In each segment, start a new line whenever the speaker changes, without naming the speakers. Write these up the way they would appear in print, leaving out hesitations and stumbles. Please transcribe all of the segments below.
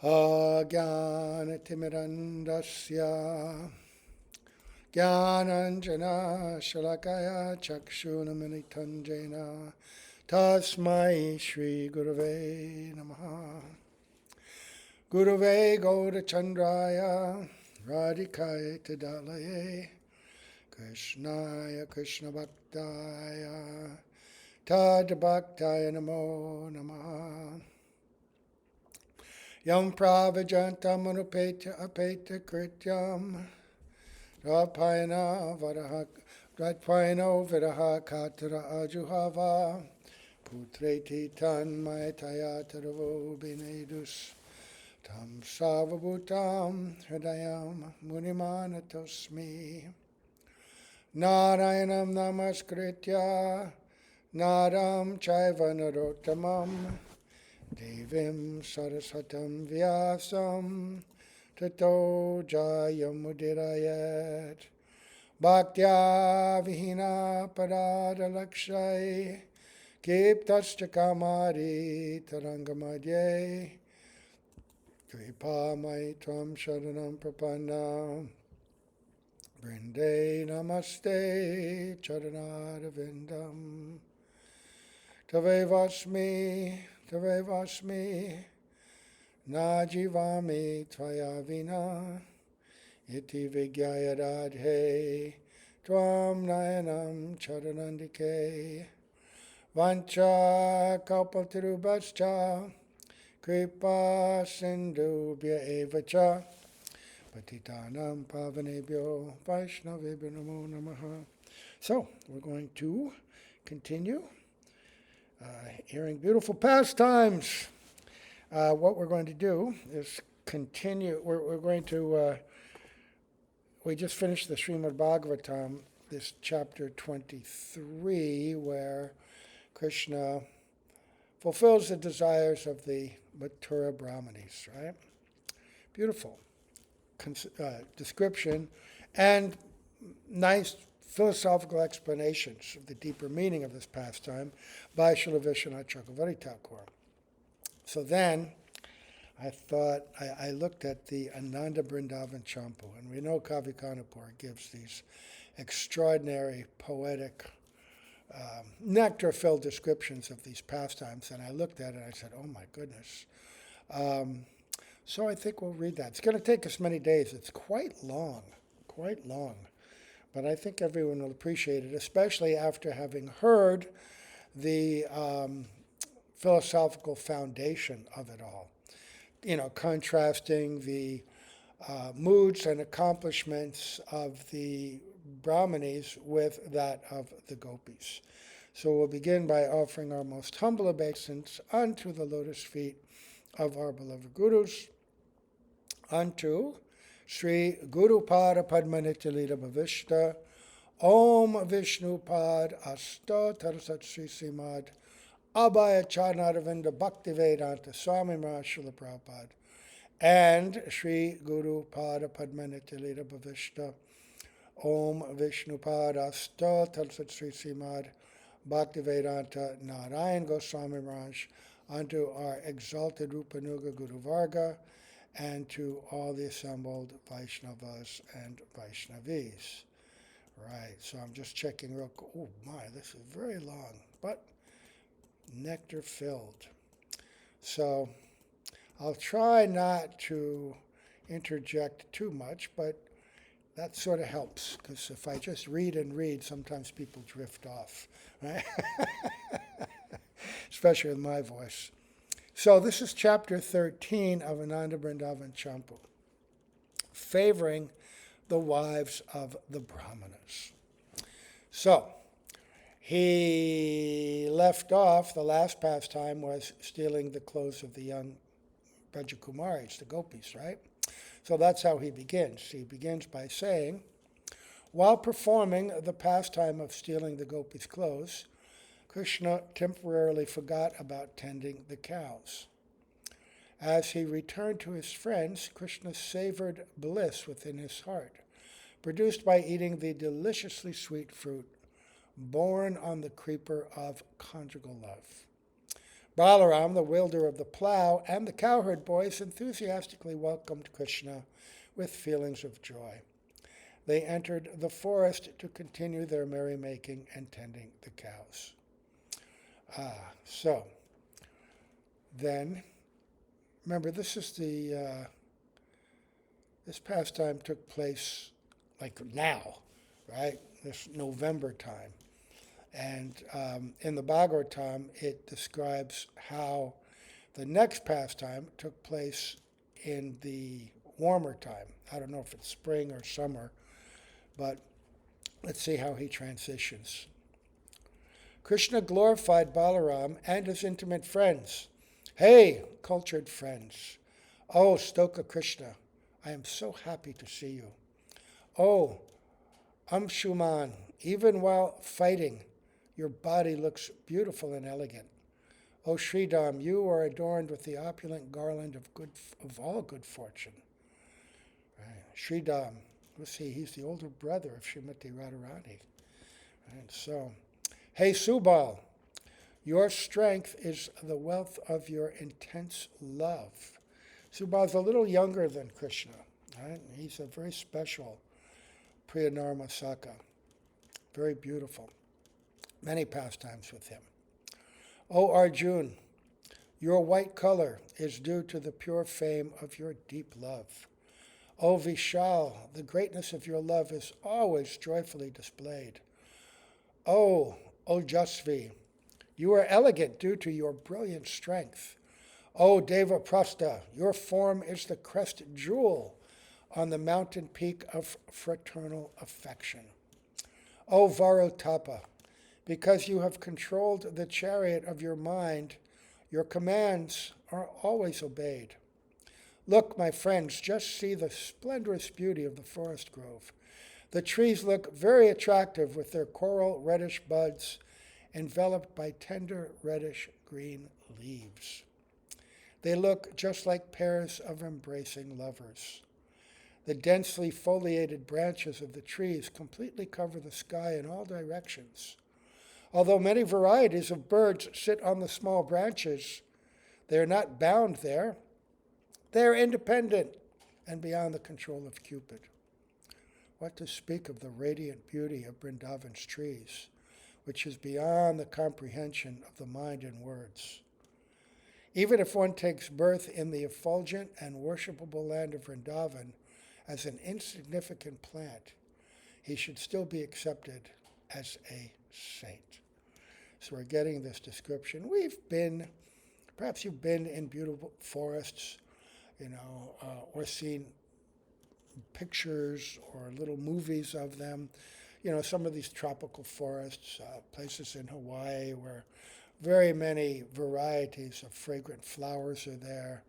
Ajnanatimirandasya Jnananjana Shalakaya Chakshunamanitanjena Tasmai Shri Gurave Namaha. Gurave Gaurachandraya Radhikaya Tadalaye Krishnaya Krishna Bhaktaya Tad Bhaktaya Namo Namaha. Yam Pravajantam Anupetya Apetya Krityam Rapayana Viraha Katara Ajuhava Putreti Tanmayataya Taravo Binedus Tam Savabhutam Hridayam Munimanatosmi Narayanam Namaskritya Naram Chaiva Narottamam Devim Saraswatam Vyasam Tato Jayamudirayat Bhaktya Vihina Parada Lakshay Kiptascha Kamari Tarangamadye Kripa Mai Tvam Sharanam Prapanna Brinde Namaste Charanara Vindam Tavevasmi Najivami Tvaya Iti Vigyaya Radhe Tvam Nayanam Charanandike Vancha Kalpatarubhascha Kripa Sindhubhya Evacha Patitanam Pavanebhyo Vaishnavebhyo Namo Namaha. So, we're going to continue hearing beautiful pastimes. What we're going to do is continue. We're going to, we just finished the Srimad Bhagavatam, this chapter 23, where Krishna fulfills the desires of the Mathura Brahmanas, right? Beautiful description and nice philosophical explanations of the deeper meaning of this pastime by Srila Vishwanath Chakravarti Thakur. So then, I thought, I looked at the Ananda Vrindavana Campu, and we know Kavi Kanapur gives these extraordinary poetic, nectar-filled descriptions of these pastimes, and I looked at it and I said, oh my goodness. So I think we'll read that. It's going to take us many days. It's quite long. But I think everyone will appreciate it, especially after having heard the philosophical foundation of it all. You know, contrasting the moods and accomplishments of the Brahmanas with that of the gopis. So we'll begin by offering our most humble obeisance unto the lotus feet of our beloved Gurus, unto Sri Guru Pada Padmanitya Bhavishta Om Vishnu Pad Asta Tarasat Sri Simad Abhaya Charnaravinda Bhakti Vedanta Swami Maharaj Srila Prabhupada and Sri Guru Pada Padmanitya Bhavishta Om Vishnu Pad Asta Tarasat Sri Simad Bhakti Vedanta Narayan Goswami Maharaj, unto our exalted Rupanuga Guru Varga, and to all the assembled Vaishnavas and Vaishnavis. Right, so I'm just checking real quick. Oh my, this is very long, but nectar filled. So I'll try not to interject too much, but that sort of helps, because if I just read and read, sometimes people drift off, right? Especially with my voice. So this is chapter 13 of Ananda Vrindavana Campu, favoring the wives of the Brahmanas. So he left off, the last pastime was stealing the clothes of the young Brajakumaris, the gopis, right? So that's how he begins. He begins by saying, while performing the pastime of stealing the gopis' clothes, Krishna temporarily forgot about tending the cows. As he returned to his friends, Krishna savored bliss within his heart, produced by eating the deliciously sweet fruit borne on the creeper of conjugal love. Balaram, the wielder of the plow, and the cowherd boys enthusiastically welcomed Krishna with feelings of joy. They entered the forest to continue their merrymaking and tending the cows. So then, remember, this pastime took place like now, right? This November time. And in the Bhagavatam, it describes how the next pastime took place in the warmer time. I don't know if it's spring or summer, but let's see how he transitions. Krishna glorified Balaram and his intimate friends. Hey, cultured friends. Oh, Stoka Krishna, I am so happy to see you. Oh, Amshuman, even while fighting, your body looks beautiful and elegant. O Sridham, you are adorned with the opulent garland of all good fortune. Right. Sridham, let's see, he's the older brother of Srimati Radharani. Right. So, hey Subal, your strength is the wealth of your intense love. Subal's a little younger than Krishna. Right. He's a very special Priyanarma Saka. Very beautiful. Many pastimes with him. O Arjun, your white color is due to the pure fame of your deep love. O Vishal, the greatness of your love is always joyfully displayed. O Ojasvi, you are elegant due to your brilliant strength. O Devaprastha, your form is the crest jewel on the mountain peak of fraternal affection. O Varotapa, because you have controlled the chariot of your mind, your commands are always obeyed. Look, my friends, just see the splendorous beauty of the forest grove. The trees look very attractive with their coral reddish buds enveloped by tender reddish green leaves. They look just like pairs of embracing lovers. The densely foliated branches of the trees completely cover the sky in all directions. Although many varieties of birds sit on the small branches, they are not bound there. They are independent and beyond the control of Cupid. What to speak of the radiant beauty of Vrindavan's trees, which is beyond the comprehension of the mind and words. Even if one takes birth in the effulgent and worshipable land of Vrindavan as an insignificant plant, he should still be accepted as a saint. So we're getting this description. Perhaps you've been in beautiful forests, or seen pictures or little movies of them. Some of these tropical forests, places in Hawaii where very many varieties of fragrant flowers are there,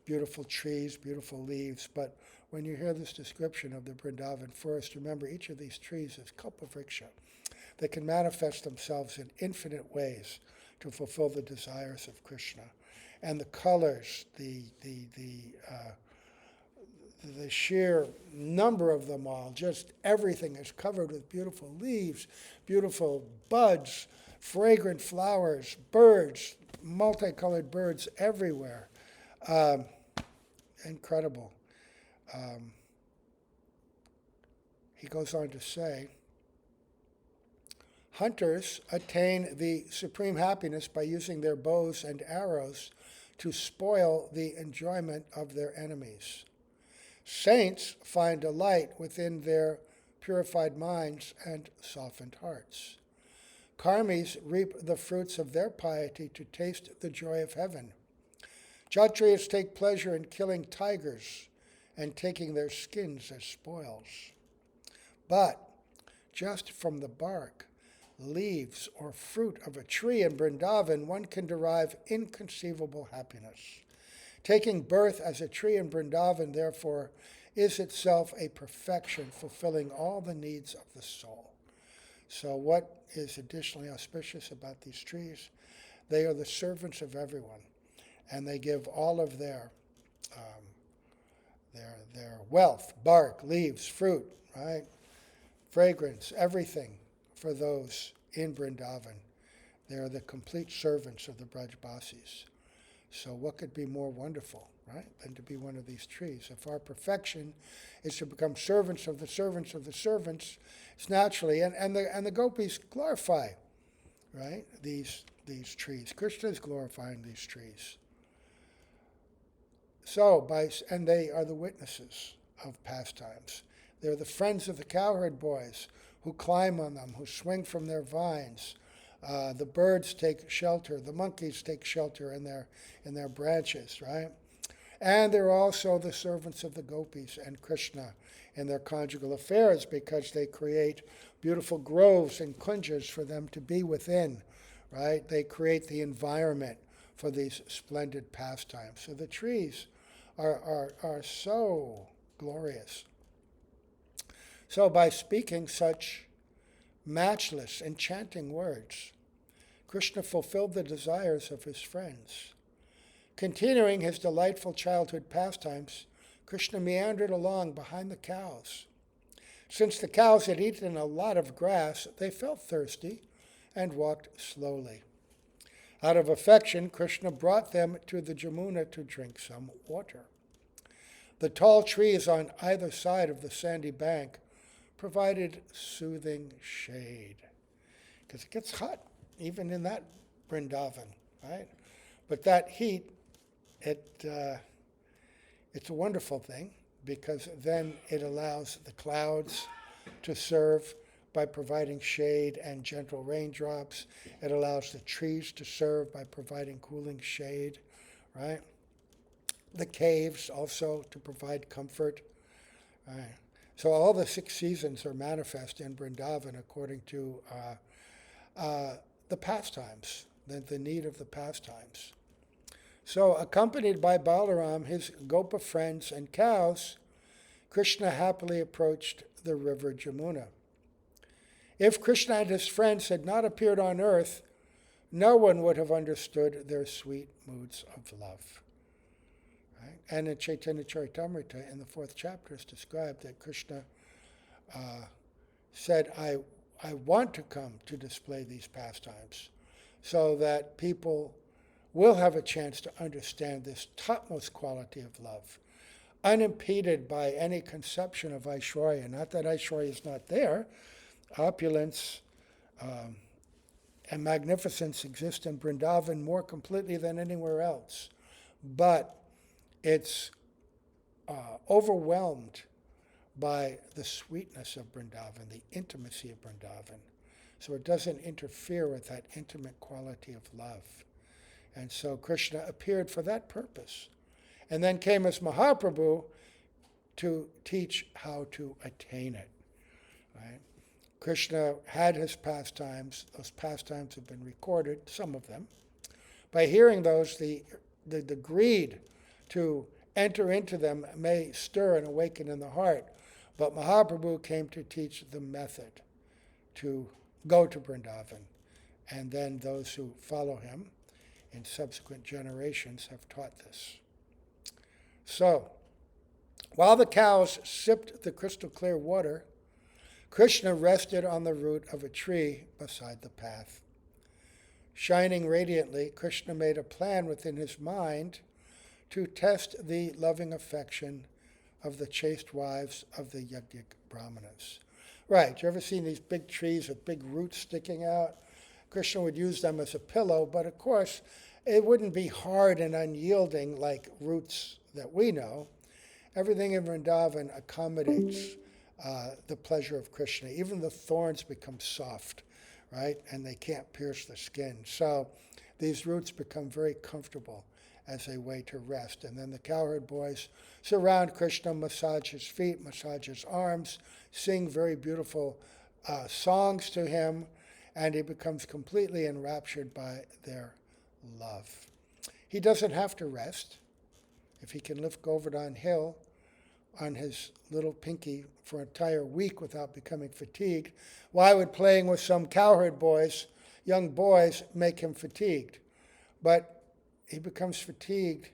beautiful trees, beautiful leaves. But when you hear this description of the Vrindavan forest, remember each of these trees is kalpavriksha. They can manifest themselves in infinite ways to fulfill the desires of Krishna. And the colors, the sheer number of them all, just everything is covered with beautiful leaves, beautiful buds, fragrant flowers, birds, multicolored birds everywhere. Incredible. He goes on to say, hunters attain the supreme happiness by using their bows and arrows to spoil the enjoyment of their enemies. Saints find delight within their purified minds and softened hearts. Karmis reap the fruits of their piety to taste the joy of heaven. Kshatriyas take pleasure in killing tigers and taking their skins as spoils. But just from the bark, leaves, or fruit of a tree in Vrindavan, one can derive inconceivable happiness. Taking birth as a tree in Vrindavan, therefore, is itself a perfection fulfilling all the needs of the soul. So what is additionally auspicious about these trees? They are the servants of everyone, and they give all of their wealth, bark, leaves, fruit, right? Fragrance, everything for those in Vrindavan. They are the complete servants of the Brajbasis. So what could be more wonderful, right, than to be one of these trees? If our perfection is to become servants of the servants of the servants, it's naturally, and the gopis glorify, right, these trees. Krishna is glorifying these trees. So, and they are the witnesses of pastimes. They're the friends of the cowherd boys who climb on them, who swing from their vines. The birds take shelter. The monkeys take shelter in their branches, right? And they're also the servants of the gopis and Krishna in their conjugal affairs, because they create beautiful groves and kunjas for them to be within, right? They create the environment for these splendid pastimes. So the trees are so glorious. So by speaking such matchless, enchanting words, Krishna fulfilled the desires of his friends. Continuing his delightful childhood pastimes, Krishna meandered along behind the cows. Since the cows had eaten a lot of grass, they felt thirsty and walked slowly. Out of affection, Krishna brought them to the Jamuna to drink some water. The tall trees on either side of the sandy bank provided soothing shade, because it gets hot even in that Vrindavan, right? But that heat, it's a wonderful thing, because then it allows the clouds to serve by providing shade and gentle raindrops. It allows the trees to serve by providing cooling shade, right? The caves also to provide comfort, right? So all the 6 seasons are manifest in Vrindavan according to the pastimes, the need of the pastimes. So accompanied by Balaram, his Gopa friends, and cows, Krishna happily approached the river Jamuna. If Krishna and his friends had not appeared on earth, no one would have understood their sweet moods of love. Right? And in Chaitanya Charitamrita, in the 4th chapter, it's described that Krishna said, I want to come to display these pastimes so that people will have a chance to understand this topmost quality of love, unimpeded by any conception of Aishwarya. Not that Aishwarya is not there. Opulence and magnificence exist in Vrindavan more completely than anywhere else. But it's overwhelmed by the sweetness of Vrindavan, the intimacy of Vrindavan. So it doesn't interfere with that intimate quality of love. And so Krishna appeared for that purpose. And then came as Mahaprabhu to teach how to attain it. Right? Krishna had his pastimes. Those pastimes have been recorded, some of them. By hearing those, the greed to enter into them may stir and awaken in the heart. But Mahaprabhu came to teach the method to go to Vrindavan. And then those who follow him in subsequent generations have taught this. So, while the cows sipped the crystal clear water, Krishna rested on the root of a tree beside the path. Shining radiantly, Krishna made a plan within his mind to test the loving affection of the chaste wives of the Vedic Brahmanas. Right, you ever seen these big trees with big roots sticking out? Krishna would use them as a pillow, but of course, it wouldn't be hard and unyielding like roots that we know. Everything in Vrindavan accommodates the pleasure of Krishna. Even the thorns become soft, right? And they can't pierce the skin. So these roots become very comfortable as a way to rest. And then the cowherd boys surround Krishna, massage his feet, massage his arms, sing very beautiful songs to him, and he becomes completely enraptured by their love. He doesn't have to rest. If he can lift Govardhan Hill on his little pinky for an entire week without becoming fatigued, why would playing with some cowherd boys, young boys, make him fatigued? But he becomes fatigued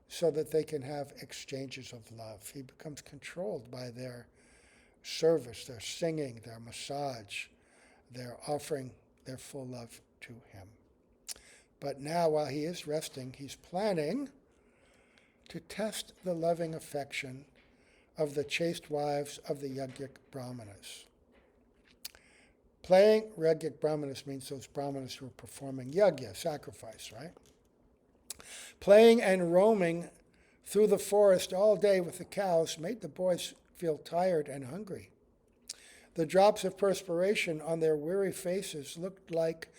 so that they can have exchanges of love. He becomes controlled by their service, their singing, their massage, their offering their full love to him. But now, while he is resting, he's planning to test the loving affection of the chaste wives of the Yogic Brahmanas. Playing Yogic Brahmanas means those Brahmanas who are performing yajna, sacrifice, right? Playing and roaming through the forest all day with the cows made the boys feel tired and hungry. The drops of perspiration on their weary faces looked like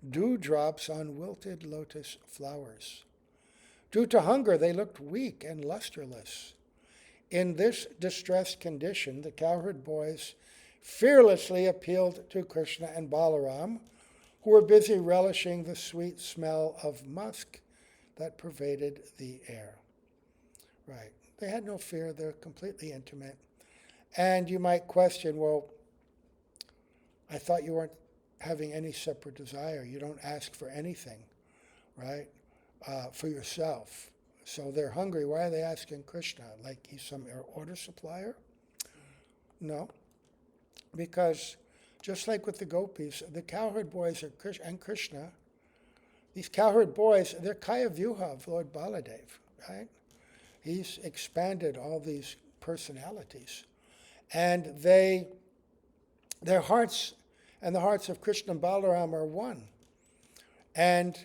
dewdrops on wilted lotus flowers. Due to hunger, they looked weak and lusterless. In this distressed condition, the cowherd boys fearlessly appealed to Krishna and Balaram, who were busy relishing the sweet smell of musk that pervaded the air. Right. They had no fear. They're completely intimate. And you might question, well, I thought you weren't having any separate desire. You don't ask for anything, right, for yourself. So they're hungry. Why are they asking Krishna? Like he's some order supplier? No. Because just like with the gopis, the cowherd boys and Krishna, these cowherd boys, they're Kaya Vyuha of Lord Baladev, right? He's expanded all these personalities. And their hearts and the hearts of Krishna and Balaram are one. And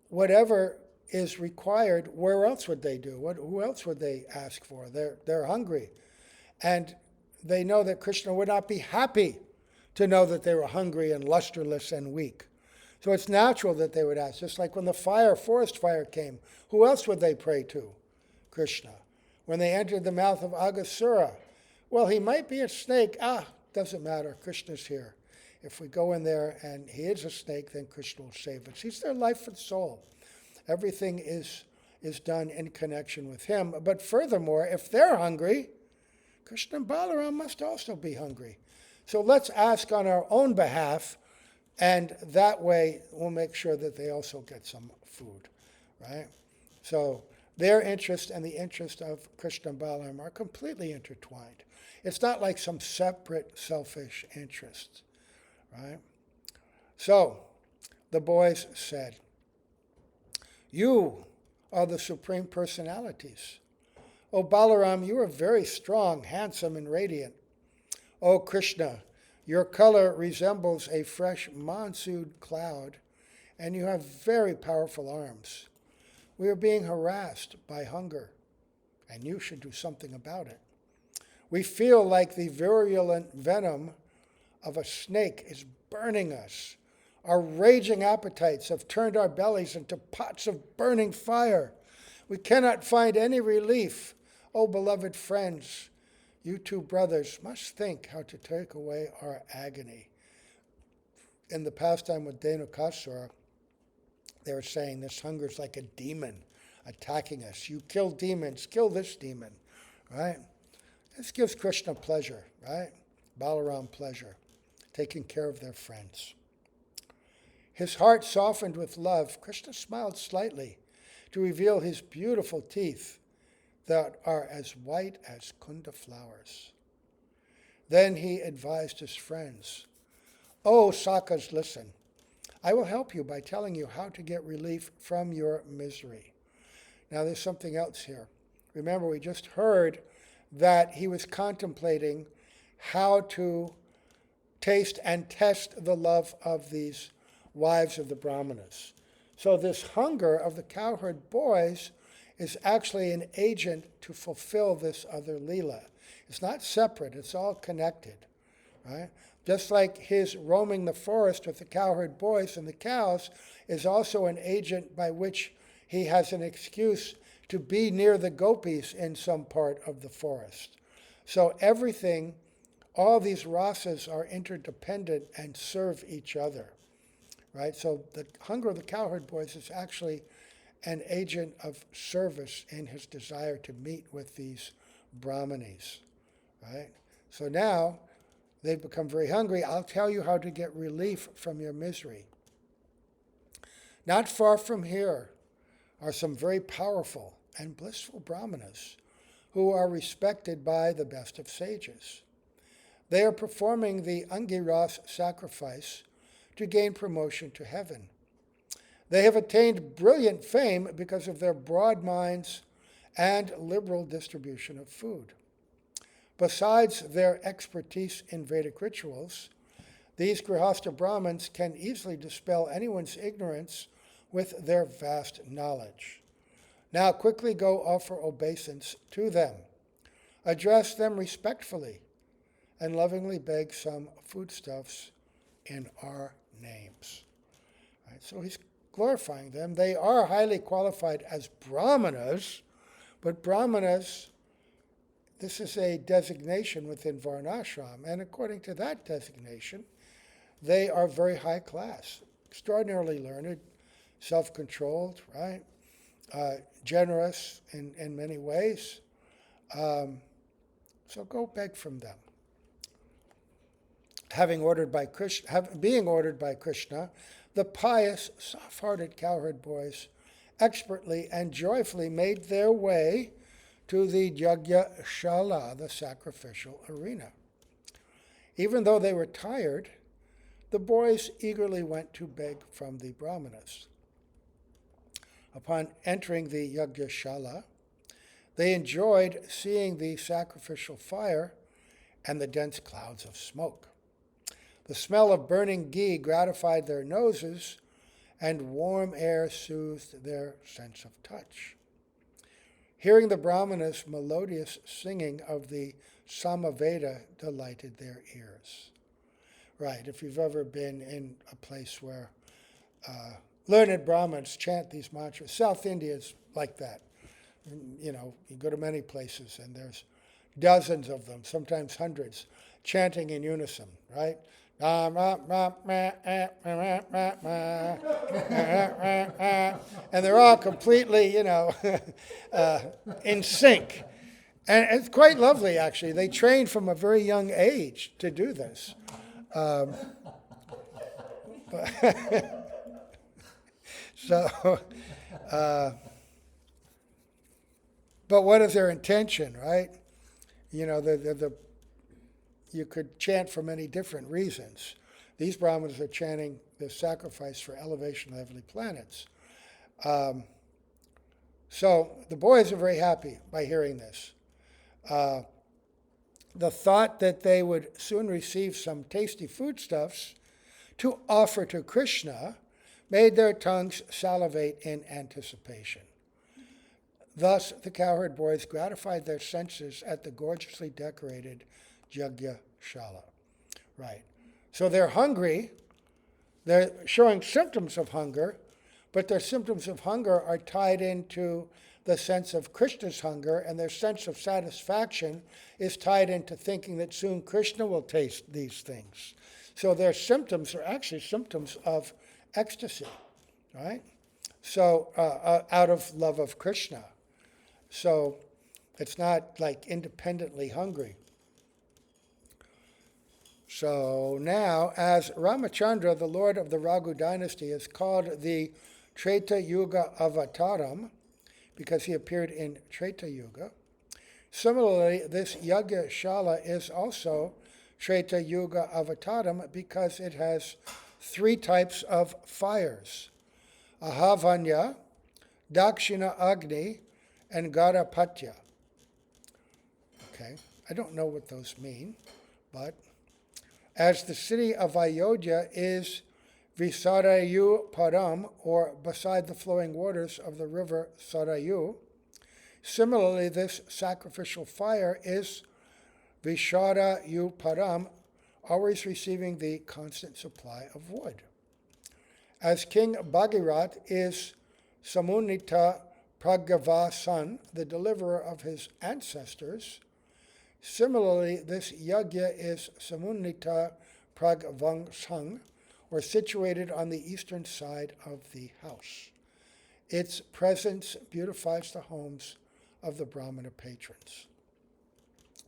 whatever is required, where else would they do? Who else would they ask for? They're hungry. And they know that Krishna would not be happy to know that they were hungry and lusterless and weak. So it's natural that they would ask. Just like when the forest fire came, who else would they pray to? Krishna. When they entered the mouth of Aghasura, well, he might be a snake. Doesn't matter. Krishna's here. If we go in there and he is a snake, then Krishna will save us. He's their life and soul. Everything is done in connection with him. But furthermore, if they're hungry, Krishna and Balaram must also be hungry. So let's ask on our own behalf, and that way we'll make sure that they also get some food, right? So their interest and the interest of Krishna and Balaram are completely intertwined. It's not like some separate selfish interests, right? So the boys said, "You are the Supreme Personalities. O Balaram, you are very strong, handsome, and radiant. O Krishna, your color resembles a fresh monsoon cloud, and you have very powerful arms. We are being harassed by hunger, and you should do something about it. We feel like the virulent venom of a snake is burning us. Our raging appetites have turned our bellies into pots of burning fire. We cannot find any relief. O beloved friends, you two brothers must think how to take away our agony." In the pastime with Dhenukasura, they were saying this hunger is like a demon attacking us. You kill demons, kill this demon, right? This gives Krishna pleasure, right? Balaram pleasure, taking care of their friends. His heart softened with love. Krishna smiled slightly to reveal his beautiful teeth that are as white as kunda flowers. Then he advised his friends, "Oh, Sakas, listen. I will help you by telling you how to get relief from your misery." Now there's something else here. Remember, we just heard that he was contemplating how to taste and test the love of these wives of the Brahmanas. So this hunger of the cowherd boys is actually an agent to fulfill this other Leela. It's not separate, it's all connected, right? Just like his roaming the forest with the cowherd boys and the cows is also an agent by which he has an excuse to be near the gopis in some part of the forest. So everything, all these rasas are interdependent and serve each other, right? So the hunger of the cowherd boys is actually an agent of service in his desire to meet with these Brahmanis, right? So now they've become very hungry. I'll tell you how to get relief from your misery. Not far from here are some very powerful and blissful Brahmanas who are respected by the best of sages. They are performing the Angiras sacrifice to gain promotion to heaven. They have attained brilliant fame because of their broad minds and liberal distribution of food. Besides their expertise in Vedic rituals, these Grihastha Brahmins can easily dispel anyone's ignorance with their vast knowledge. Now quickly go offer obeisance to them. Address them respectfully and lovingly beg some foodstuffs in our names. Right, so he's glorifying them. They are highly qualified as Brahmanas, but Brahmanas, this is a designation within Varnashram, and according to that designation, they are very high class, extraordinarily learned, self-controlled, right? Generous in many ways. So go beg from them. Being ordered by Krishna, the pious, soft-hearted cowherd boys expertly and joyfully made their way to the Yajna Shala, the sacrificial arena. Even though they were tired, the boys eagerly went to beg from the Brahmanas. Upon entering the Yajna Shala, they enjoyed seeing the sacrificial fire and the dense clouds of smoke. The smell of burning ghee gratified their noses, and warm air soothed their sense of touch. Hearing the Brahmanas' melodious singing of the Samaveda delighted their ears. Right, if you've ever been in a place where learned Brahmins chant these mantras, South India is like that. You know, you go to many places and there's dozens of them, sometimes hundreds, chanting in unison, right? And they're all completely, in sync. And it's quite lovely, actually. They train from a very young age to do this. But what is their intention, right? You know, you could chant for many different reasons. These Brahmanas are chanting the sacrifice for elevation of heavenly planets. So the boys are very happy by hearing this. The thought that they would soon receive some tasty foodstuffs to offer to Krishna made their tongues salivate in anticipation. Thus, the cowherd boys gratified their senses at the gorgeously decorated Yajna Shala. Right. So they're hungry. They're showing symptoms of hunger, but their symptoms of hunger are tied into the sense of Krishna's hunger, and their sense of satisfaction is tied into thinking that soon Krishna will taste these things. So their symptoms are actually symptoms of ecstasy, right? So out of love of Krishna. So it's not like independently hungry. So now, as Ramachandra, the lord of the Raghu dynasty, is called the Treta Yuga Avataram, because he appeared in Treta Yuga, similarly, this Yajna Shala is also Treta Yuga Avataram because it has three types of fires: Ahavanya, Dakshina Agni, and Garapatya. Okay, I don't know what those mean, but as the city of Ayodhya is Visarayu Param, or beside the flowing waters of the river Sarayu, similarly this sacrificial fire is Visharayu Param, always receiving the constant supply of wood. As King Bhagirath is Samunita Pragavasan, the deliverer of his ancestors, similarly this yajna is Samunita Pragavangsang, or situated on the eastern side of the house. Its presence beautifies the homes of the Brahmana patrons.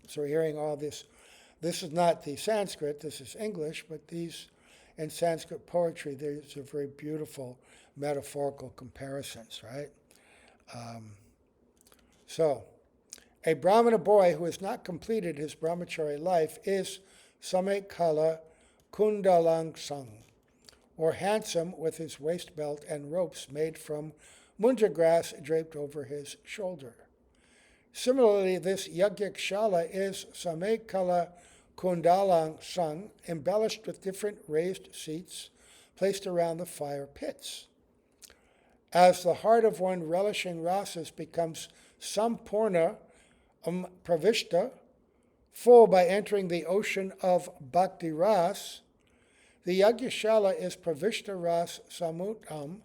So we're hearing all this. This is not the Sanskrit, this is English, but these, in Sanskrit poetry, these are very beautiful metaphorical comparisons, right? So, a Brahmana boy who has not completed his brahmachari life is Samekala Kundalangsang, or handsome with his waist belt and ropes made from munja grass draped over his shoulder. Similarly, this yajnik shala is samekala kundalang sang, embellished with different raised seats placed around the fire pits. As the heart of one relishing rasas becomes sampurna pravishta, full by entering the ocean of bhakti ras, the Yagyashala is pravishta ras samutam,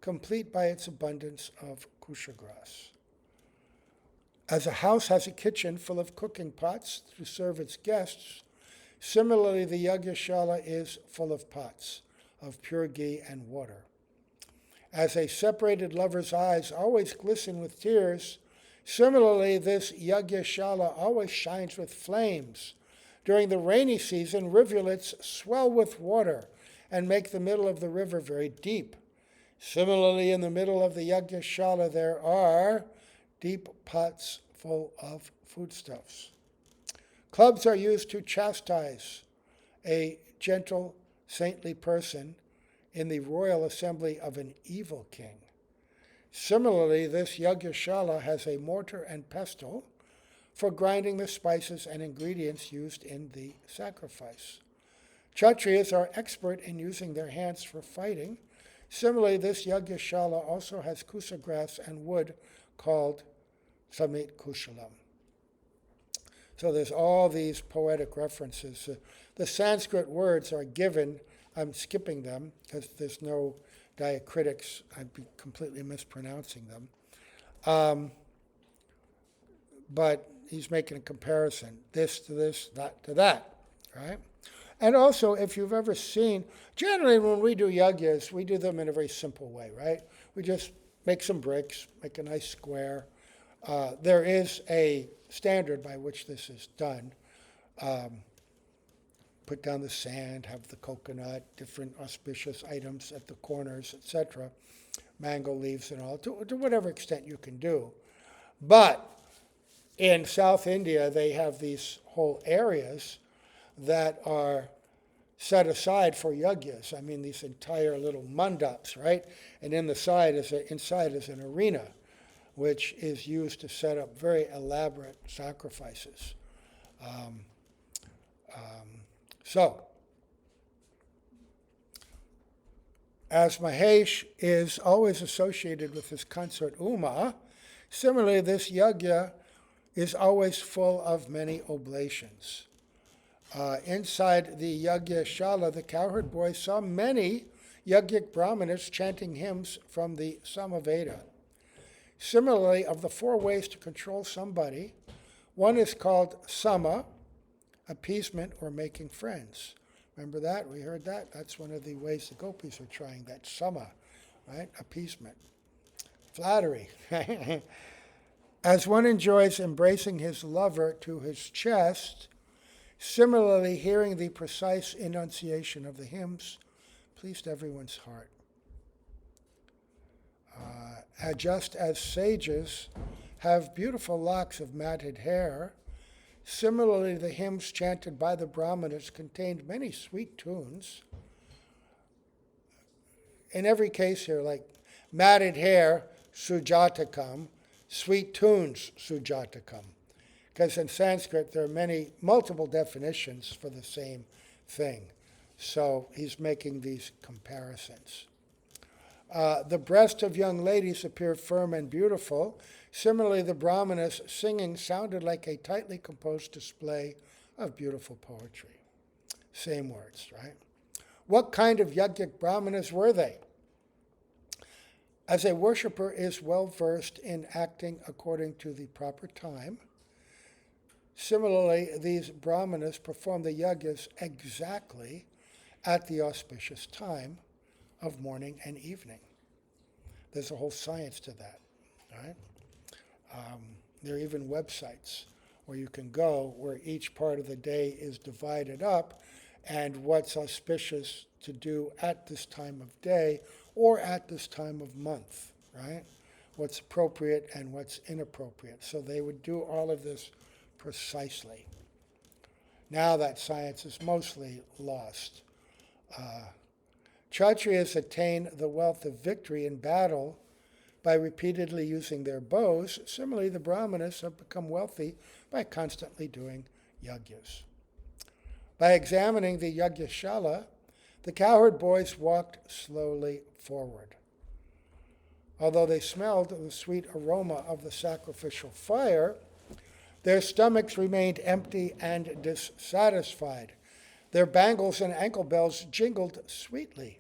complete by its abundance of kushagras. As a house has a kitchen full of cooking pots to serve its guests, similarly the Yagyashala is full of pots of pure ghee and water. As a separated lover's eyes always glisten with tears, similarly this Yagyashala always shines with flames. During the rainy season, rivulets swell with water and make the middle of the river very deep. Similarly, in the middle of the Yagyashala there are deep pots full of foodstuffs. Clubs are used to chastise a gentle, saintly person in the royal assembly of an evil king. Similarly, this Yagyashala has a mortar and pestle for grinding the spices and ingredients used in the sacrifice. Kshatriyas are expert in using their hands for fighting. Similarly, this Yagyashala also has kusa grass and wood called Samit Kushalam. So there's all these poetic references. The Sanskrit words are given. I'm skipping them because there's no diacritics. I'd be completely mispronouncing them. But he's making a comparison, this to this, that to that, right? And also, if you've ever seen, generally when we do yagyas, we do them in a very simple way, right? We just make some bricks, make a nice square. There is a standard by which this is done. Put down the sand, have the coconut, different auspicious items at the corners, etc., mango leaves and all, to whatever extent you can do. But in South India, they have these whole areas that are set aside for yagyas. I mean, these entire little mandaps, right? And inside is an arena, which is used to set up very elaborate sacrifices. So, as Mahesh is always associated with his consort Uma, similarly this yajna is always full of many oblations. Inside the yajna shala, the cowherd boy saw many yajnik brahmanas chanting hymns from the Samaveda. Similarly, of the 4 ways to control somebody, one is called sama, appeasement or making friends. Remember that? We heard that? That's one of the ways the gopis are trying, that sama, right? Appeasement. Flattery. As one enjoys embracing his lover to his chest, similarly hearing the precise enunciation of the hymns pleased everyone's heart. Just as sages have beautiful locks of matted hair, similarly the hymns chanted by the Brahmanas contained many sweet tunes. In every case here, like matted hair, sujatakam, sweet tunes, sujatakam. Because in Sanskrit there are multiple definitions for the same thing. So he's making these comparisons. The breasts of young ladies appear firm and beautiful. Similarly, the Brahmanas singing sounded like a tightly composed display of beautiful poetry. Same words, right? What kind of yajnik Brahmanas were they? As a worshipper is well versed in acting according to the proper time, similarly, these Brahmanas perform the yajnas exactly at the auspicious time of morning and evening. There's a whole science to that, right? There are even websites where you can go where each part of the day is divided up and what's auspicious to do at this time of day or at this time of month, right? What's appropriate and what's inappropriate. So they would do all of this precisely. Now that science is mostly lost. Kshatriyas attain the wealth of victory in battle by repeatedly using their bows. Similarly, the Brahmanas have become wealthy by constantly doing yajnas. By examining the yagyashala, the cowherd boys walked slowly forward. Although they smelled the sweet aroma of the sacrificial fire, their stomachs remained empty and dissatisfied. Their bangles and ankle bells jingled sweetly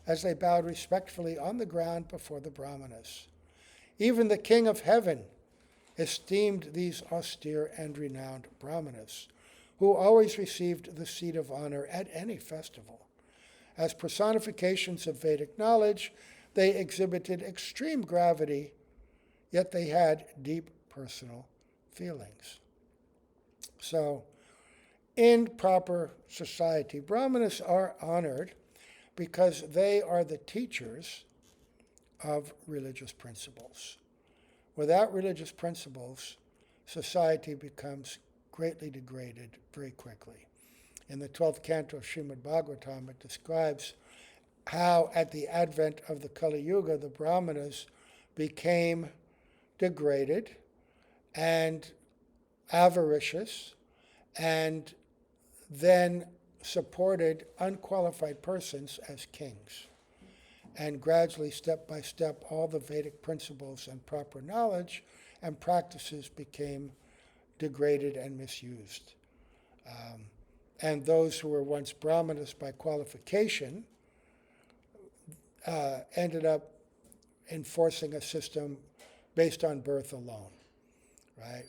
as they bowed respectfully on the ground before the Brahmanas. Even the King of Heaven esteemed these austere and renowned Brahmanas, who always received the seat of honor at any festival. As personifications of Vedic knowledge, they exhibited extreme gravity, yet they had deep personal feelings. So, in proper society, Brahmanas are honored because they are the teachers of religious principles. Without religious principles, society becomes greatly degraded very quickly. In the 12th canto of Srimad Bhagavatam, it describes how at the advent of the Kali Yuga, the Brahmanas became degraded and avaricious, and then supported unqualified persons as kings. And gradually, step by step, all the Vedic principles and proper knowledge and practices became degraded and misused. And those who were once Brahmanas by qualification ended up enforcing a system based on birth alone, right?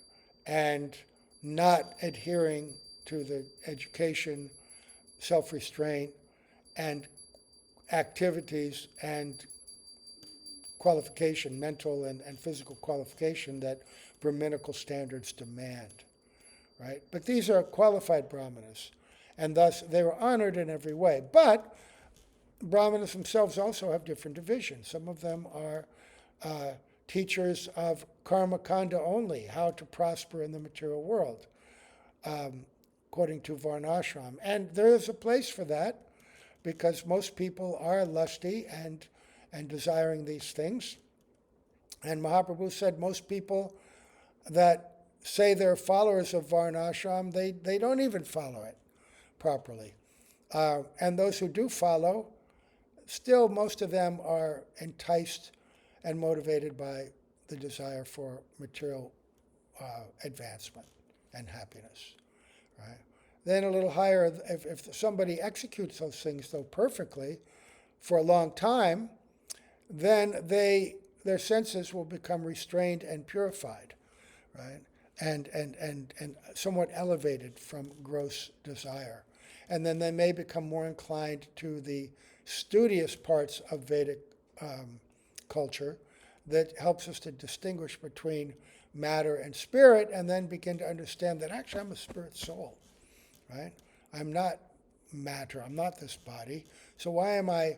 And not adhering to the education, self-restraint, and activities and qualification, mental and physical qualification that Brahminical standards demand, right? But these are qualified Brahmanas, and thus they were honored in every way. But Brahmanas themselves also have different divisions. Some of them are teachers of karma kanda only, how to prosper in the material world, according to Varnashram. And there is a place for that, because most people are lusty and desiring these things. And Mahaprabhu said most people that say they're followers of Varnashram, they don't even follow it properly. And those who do follow, still most of them are enticed and motivated by the desire for material advancement and happiness, right? Then a little higher, if somebody executes those things, though, perfectly for a long time, then their senses will become restrained and purified, right? And somewhat elevated from gross desire. And then they may become more inclined to the studious parts of Vedic culture that helps us to distinguish between matter and spirit, and then begin to understand that actually I'm a spirit soul. Right? I'm not matter. I'm not this body. So why am I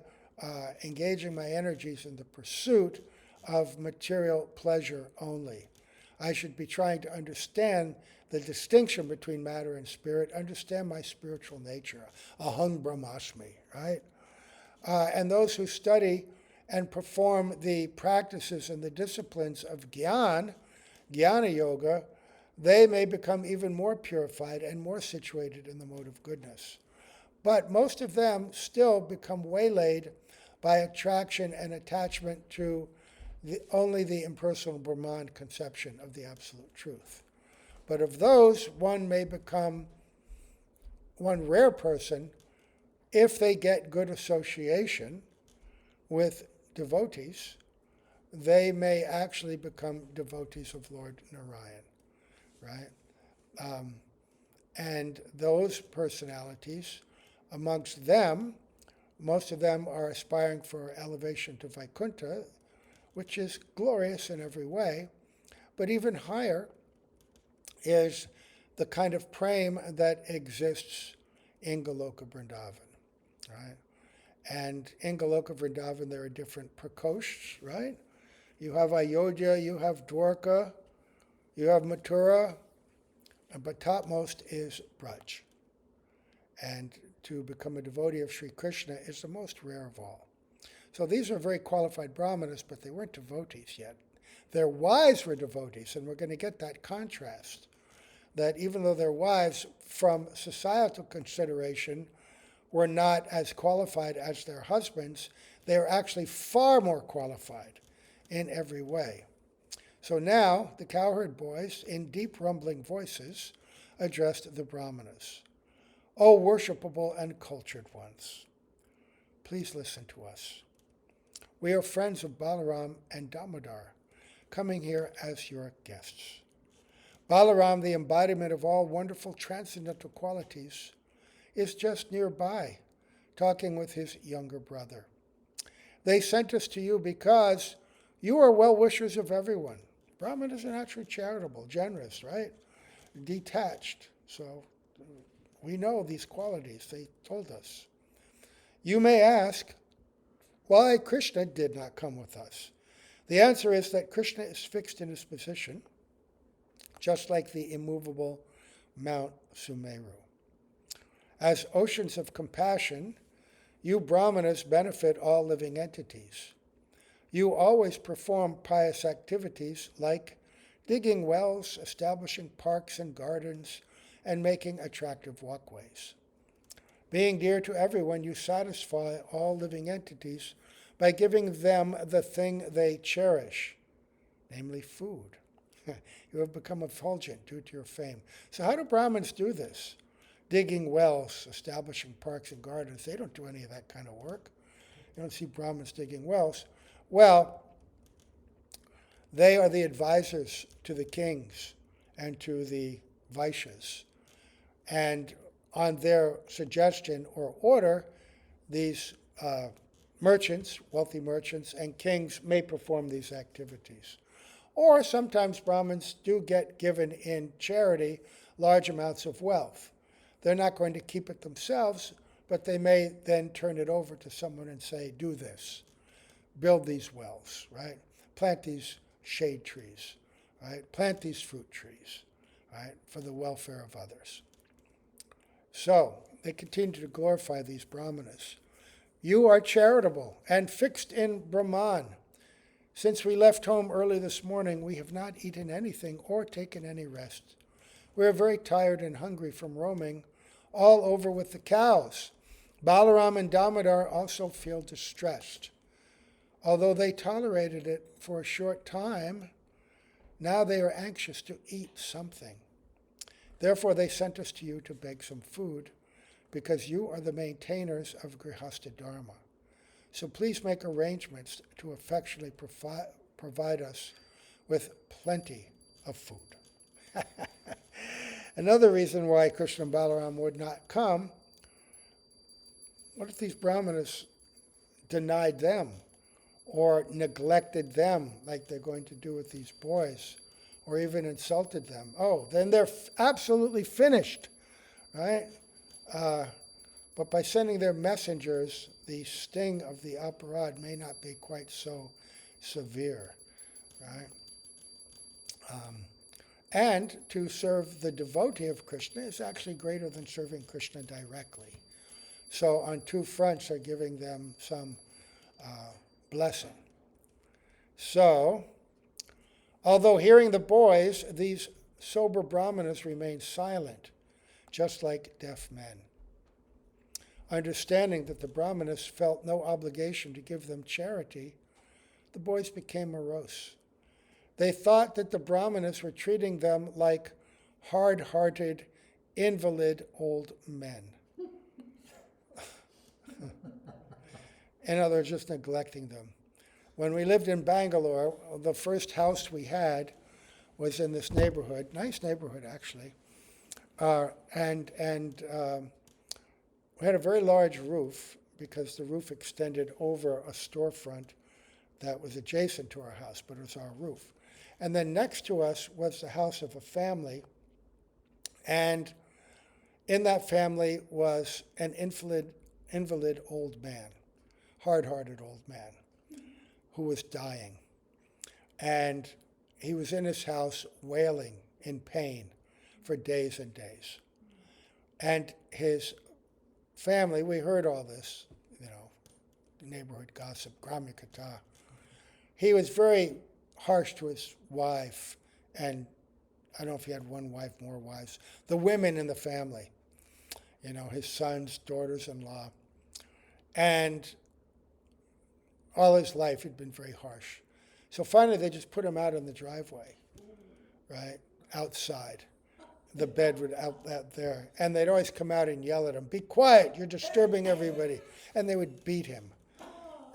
engaging my energies in the pursuit of material pleasure only? I should be trying to understand the distinction between matter and spirit, understand my spiritual nature, aham brahmasmi, right? And those who study and perform the practices and the disciplines of jnana yoga, they may become even more purified and more situated in the mode of goodness. But most of them still become waylaid by attraction and attachment to only the impersonal Brahman conception of the absolute truth. But of those, one may become one rare person if they get good association with devotees. They may actually become devotees of Lord Narayan. Right? And those personalities, amongst them, most of them are aspiring for elevation to Vaikuntha, which is glorious in every way, but even higher is the kind of prema that exists in Goloka Vrindavan, right? And in Goloka Vrindavan, there are different prakoshts, right? You have Ayodhya, you have Dwarka, you have Mathura, but topmost is Braj. And to become a devotee of Sri Krishna is the most rare of all. So these are very qualified Brahmanas, but they weren't devotees yet. Their wives were devotees, and we're going to get that contrast, that even though their wives, from societal consideration, were not as qualified as their husbands, they were actually far more qualified in every way. So now the cowherd boys, in deep rumbling voices, addressed the Brahmanas. O worshipable and cultured ones, please listen to us. We are friends of Balaram and Damodar, coming here as your guests. Balaram, the embodiment of all wonderful transcendental qualities, is just nearby, talking with his younger brother. They sent us to you because you are well-wishers of everyone. Brahmanas are naturally charitable, generous, right? Detached. So we know these qualities. They told us. You may ask, why Krishna did not come with us? The answer is that Krishna is fixed in his position, just like the immovable Mount Sumeru. As oceans of compassion, you Brahmanas benefit all living entities. You always perform pious activities like digging wells, establishing parks and gardens, and making attractive walkways. Being dear to everyone, you satisfy all living entities by giving them the thing they cherish, namely food. You have become effulgent due to your fame. So how do Brahmins do this? Digging wells, establishing parks and gardens. They don't do any of that kind of work. You don't see Brahmins digging wells. Well, they are the advisors to the kings and to the Vaishyas. And on their suggestion or order, these merchants, wealthy merchants, and kings may perform these activities. Or sometimes Brahmins do get given in charity large amounts of wealth. They're not going to keep it themselves, but they may then turn it over to someone and say, do this, build these wells, right? Plant these shade trees, right? Plant these fruit trees, right? For the welfare of others. So they continue to glorify these Brahmanas. You are charitable and fixed in Brahman. Since we left home early this morning, we have not eaten anything or taken any rest. We are very tired and hungry from roaming all over with the cows. Balaram and Damodar also feel distressed. Although they tolerated it for a short time, now they are anxious to eat something. Therefore, they sent us to you to beg some food, because you are the maintainers of Grihastha Dharma. So please make arrangements to effectually provide us with plenty of food. Another reason why Krishna and Balaram would not come, what if these Brahmanas denied them or neglected them like they're going to do with these boys, or even insulted them? Oh, then they're absolutely finished, right? But by sending their messengers, the sting of the aparad may not be quite so severe, right? And to serve the devotee of Krishna is actually greater than serving Krishna directly. So on two fronts are giving them some blessing. So, although hearing the boys, these sober Brahmanas remained silent, just like deaf men. Understanding that the Brahmanas felt no obligation to give them charity, the boys became morose. They thought that the Brahmanas were treating them like hard-hearted, invalid old men. In other words, just neglecting them. When we lived in Bangalore, the first house we had was in this neighborhood, nice neighborhood actually, and we had a very large roof because the roof extended over a storefront that was adjacent to our house, but it was our roof. And then next to us was the house of a family, and in that family was an invalid old man, hard-hearted old man, who was dying. And he was in his house wailing in pain for days and days. And his family, we heard all this, neighborhood gossip, Gramya Katha. He was very harsh to his wife, and I don't know if he had one wife, more wives, the women in the family, his sons, daughters-in-law. And all his life he'd been very harsh. So finally they just put him out in the driveway, right, outside. The bed would out there. And they'd always come out and yell at him, "Be quiet, you're disturbing everybody." And they would beat him,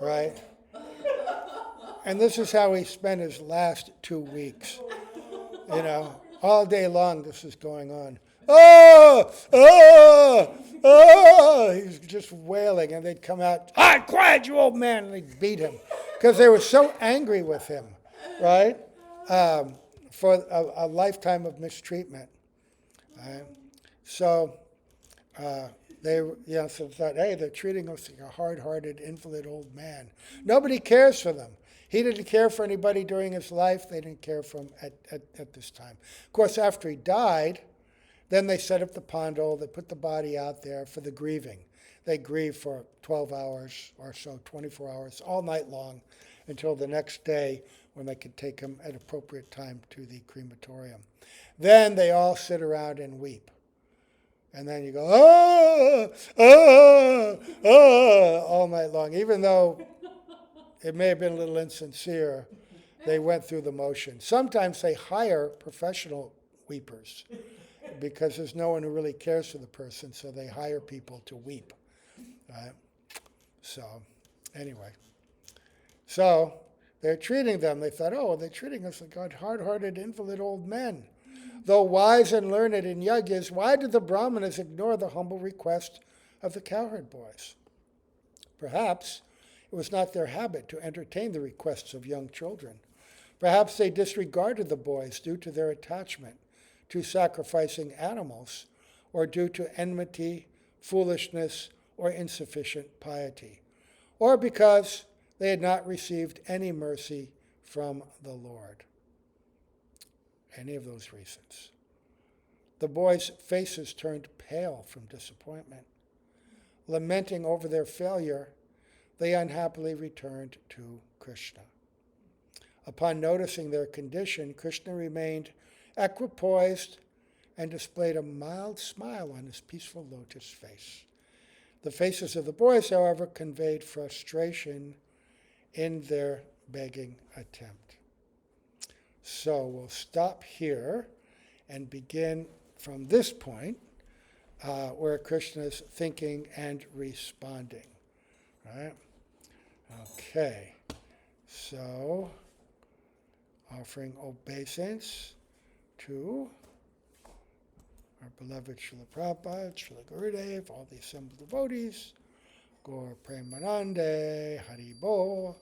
right? And this is how he spent his last 2 weeks. All day long this is going on. Oh, oh, oh! He was just wailing, and they'd come out, quiet, you old man, and they'd beat him because they were so angry with him, right? For a lifetime of mistreatment. Right? So they thought, hey, they're treating us like a hard-hearted, invalid old man. Nobody cares for them. He didn't care for anybody during his life. They didn't care for him at this time. Of course, after he died, then they set up the pandal. They put the body out there for the grieving. They grieve for 12 hours or so, 24 hours, all night long, until the next day when they could take him at appropriate time to the crematorium. Then they all sit around and weep. And then you go, all night long. Even though it may have been a little insincere, they went through the motion. Sometimes they hire professional weepers because there's no one who really cares for the person, so they hire people to weep. Right? So, anyway. So, they're treating them. They thought, they're treating us like hard-hearted, invalid old men. Though wise and learned in yajnas, why did the Brahmanas ignore the humble request of the cowherd boys? Perhaps it was not their habit to entertain the requests of young children. Perhaps they disregarded the boys due to their attachment to sacrificing animals, or due to enmity, foolishness, or insufficient piety, or because they had not received any mercy from the Lord. Any of those reasons. The boys' faces turned pale from disappointment. Lamenting over their failure, they unhappily returned to Krishna. Upon noticing their condition, Krishna remained equipoised and displayed a mild smile on his peaceful lotus face. The faces of the boys, however, conveyed frustration in their begging attempt. So we'll stop here and begin from this point where Krishna is thinking and responding. Right? Okay. So, offering obeisance to our beloved Srila Prabhupada, Srila Gurudev, all the assembled devotees, Gaur Premanande, Hari Bol.